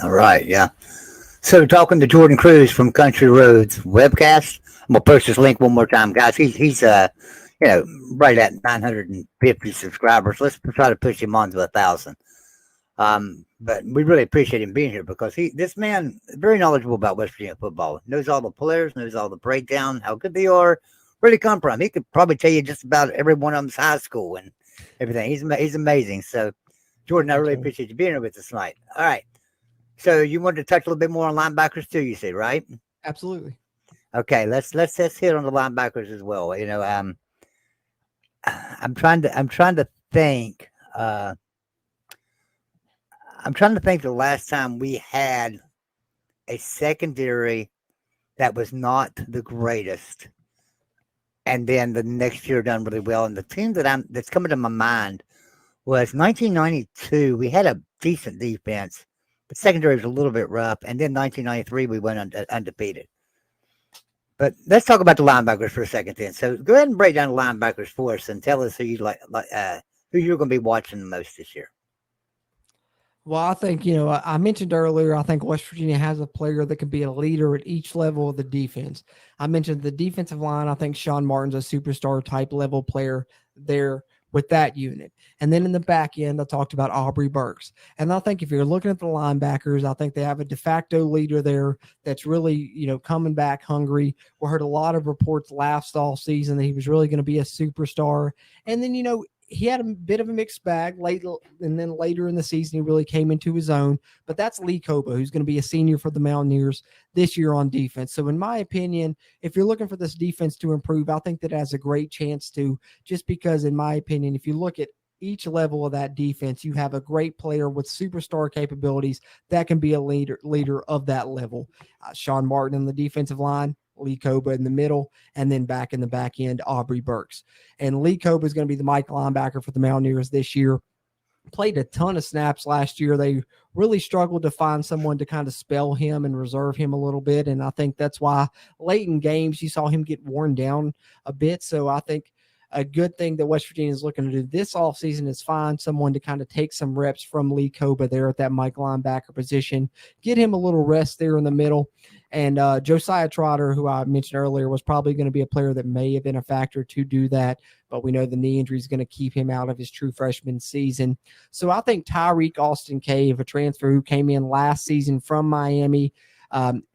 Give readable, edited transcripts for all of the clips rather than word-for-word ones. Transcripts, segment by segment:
All right, yeah. So talking to Jordan Cruz from Country Roads webcast. I'm gonna post this link one more time, guys. He's you know, right at 950 subscribers. Let's try to push him on to 1,000. But we really appreciate him being here because this man, is very knowledgeable about West Virginia football. Knows all the players, knows all the breakdown, how good they are, where they come from. He could probably tell you just about every one of them's high school and everything. He's amazing. So, Jordan, I Thanks, really man. appreciate you being here with us tonight. All right. So you wanted to touch a little bit more on linebackers too, you said, right? Absolutely. Okay, let's hit on the linebackers as well. I'm trying to think. I'm trying to think the last time we had a secondary that was not the greatest, and then the next year done really well. And the team that's coming to my mind was 1992. We had a decent defense, but secondary was a little bit rough. And then 1993 we went undefeated. But let's talk about the linebackers for a second, then. So go ahead and break down the linebackers for us and tell us who you who you're going to be watching the most this year. Well, I think, I mentioned earlier, I think West Virginia has a player that can be a leader at each level of the defense. I mentioned the defensive line. I think Sean Martin's a superstar type level player there with that unit. And then in the back end, I talked about Aubrey Burks. And I think if you're looking at the linebackers, I think they have a de facto leader there that's really, coming back hungry. We heard a lot of reports last all season that he was really going to be a superstar. And then, he had a bit of a mixed bag late, and then later in the season, he really came into his own. But that's Lee Koba, who's going to be a senior for the Mountaineers this year on defense. So in my opinion, if you're looking for this defense to improve, I think that has a great chance to, just because in my opinion, if you look at each level of that defense, you have a great player with superstar capabilities that can be a leader of that level. Sean Martin in the defensive line, Lee Koba in the middle, and then back in the back end, Aubrey Burks. And Lee Koba is going to be the Mike linebacker for the Mountaineers this year. Played a ton of snaps last year. They really struggled to find someone to kind of spell him and reserve him a little bit. And I think that's why late in games you saw him get worn down a bit. So I think a good thing that West Virginia is looking to do this offseason is find someone to kind of take some reps from Lee Koba there at that Mike linebacker position, get him a little rest there in the middle. And Josiah Trotter, who I mentioned earlier, was probably going to be a player that may have been a factor to do that, but we know the knee injury is going to keep him out of his true freshman season. So I think Tyreek Austin Cave, a transfer who came in last season from Miami,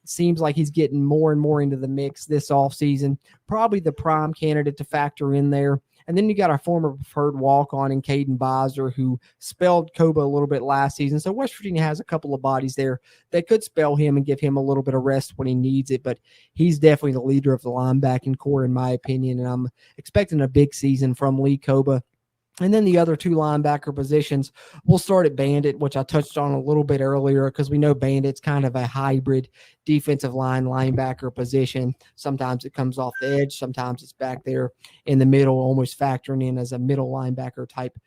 seems like he's getting more and more into the mix this offseason. Probably the prime candidate to factor in there. And then you got our former preferred walk-on in Caden Bizer, who spelled Koba a little bit last season. So West Virginia has a couple of bodies there that could spell him and give him a little bit of rest when he needs it. But he's definitely the leader of the linebacking core, in my opinion. And I'm expecting a big season from Lee Koba. And then the other two linebacker positions, we'll start at Bandit, which I touched on a little bit earlier because we know Bandit's kind of a hybrid defensive line linebacker position. Sometimes it comes off the edge. Sometimes it's back there in the middle, almost factoring in as a middle linebacker type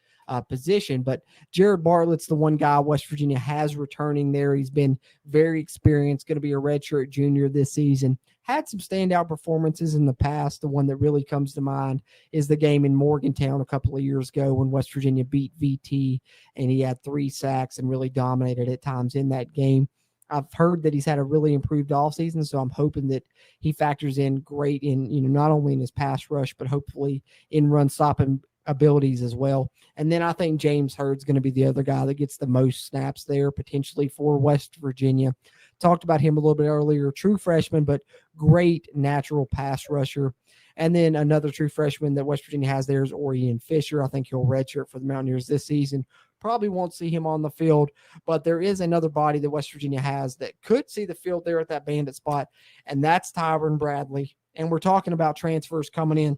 position. But Jared Bartlett's the one guy West Virginia has returning there. He's been very experienced, going to be a redshirt junior this season. Had some standout performances in the past. The one that really comes to mind is the game in Morgantown a couple of years ago when West Virginia beat VT, and he had 3 sacks and really dominated at times in that game. I've heard that he's had a really improved offseason, so I'm hoping that he factors in great in, not only in his pass rush, but hopefully in run stopping abilities as well. And then I think James Hurd's going to be the other guy that gets the most snaps there potentially for West Virginia. Talked about him a little bit earlier, true freshman, but great natural pass rusher. And then another true freshman that West Virginia has there is Orion Fisher. I think he'll redshirt for the Mountaineers this season. Probably won't see him on the field, but there is another body that West Virginia has that could see the field there at that Bandit spot, and that's Tyron Bradley. And we're talking about transfers coming in.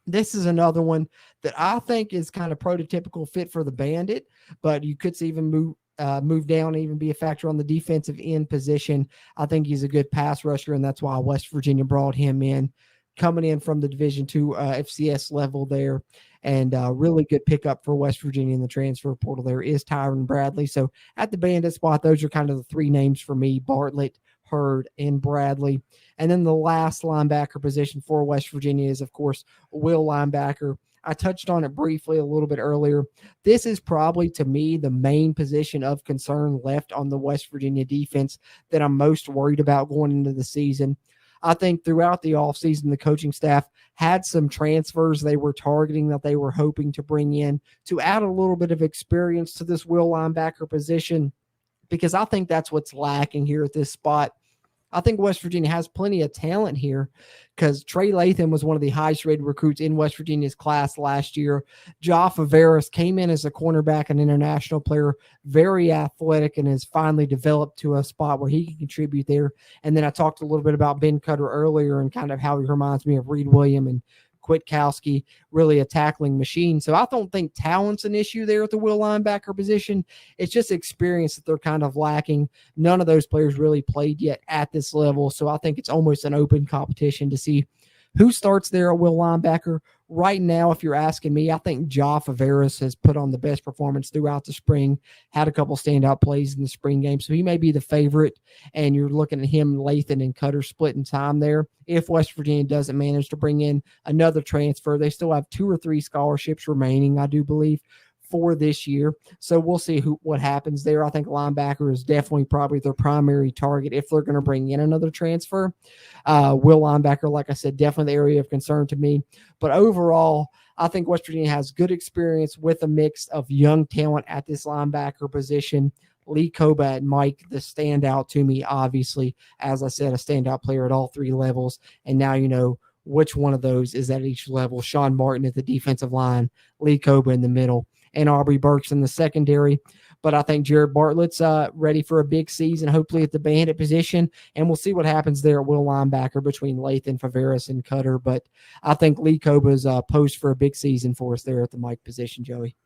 This is another one that I think is kind of prototypical fit for the Bandit, but you could see even move down and even be a factor on the defensive end position. I think he's a good pass rusher, and that's why West Virginia brought him in, coming in from the Division II FCS level there. And really good pickup for West Virginia in the transfer portal there is Tyron Bradley. So at the Bandit spot, those are kind of the 3 names for me: Bartlett, Hurd, and Bradley. And then the last linebacker position for West Virginia is, of course, Will linebacker. I touched on it briefly a little bit earlier. This is probably, to me, the main position of concern left on the West Virginia defense that I'm most worried about going into the season. I think throughout the offseason, the coaching staff had some transfers they were targeting that they were hoping to bring in to add a little bit of experience to this will linebacker position, because I think that's what's lacking here at this spot. I think West Virginia has plenty of talent here because Trey Latham was one of the highest rated recruits in West Virginia's class last year. Joff Averis came in as a cornerback, an international player, very athletic, and has finally developed to a spot where he can contribute there. And then I talked a little bit about Ben Cutter earlier and kind of how he reminds me of Reed Williams and Kwiatkowski, really a tackling machine. So I don't think talent's an issue there at the will linebacker position. It's just experience that they're kind of lacking. None of those players really played yet at this level. So I think it's almost an open competition to see who starts there at will linebacker. Right now, if you're asking me, I think Joff Averis has put on the best performance throughout the spring, had a couple standout plays in the spring game. So he may be the favorite, and you're looking at him, Lathan, and Cutter splitting time there. If West Virginia doesn't manage to bring in another transfer, they still have 2 or 3 scholarships remaining, I do believe, for this year. So we'll see what happens there. I think linebacker is definitely probably their primary target if they're going to bring in another transfer. Will linebacker, like I said, definitely the area of concern to me. But overall, I think West Virginia has good experience with a mix of young talent at this linebacker position. Lee Koba and Mike, the standout to me, obviously, as I said, a standout player at all 3 levels. And now you know which one of those is at each level. Sean Martin at the defensive line, Lee Koba in the middle, and Aubrey Burks in the secondary. But I think Jared Bartlett's ready for a big season, hopefully at the bandit position, and we'll see what happens there at will linebacker between Lathan, Faveras, and Cutter. But I think Lee Koba's posed for a big season for us there at the Mike position, Joey.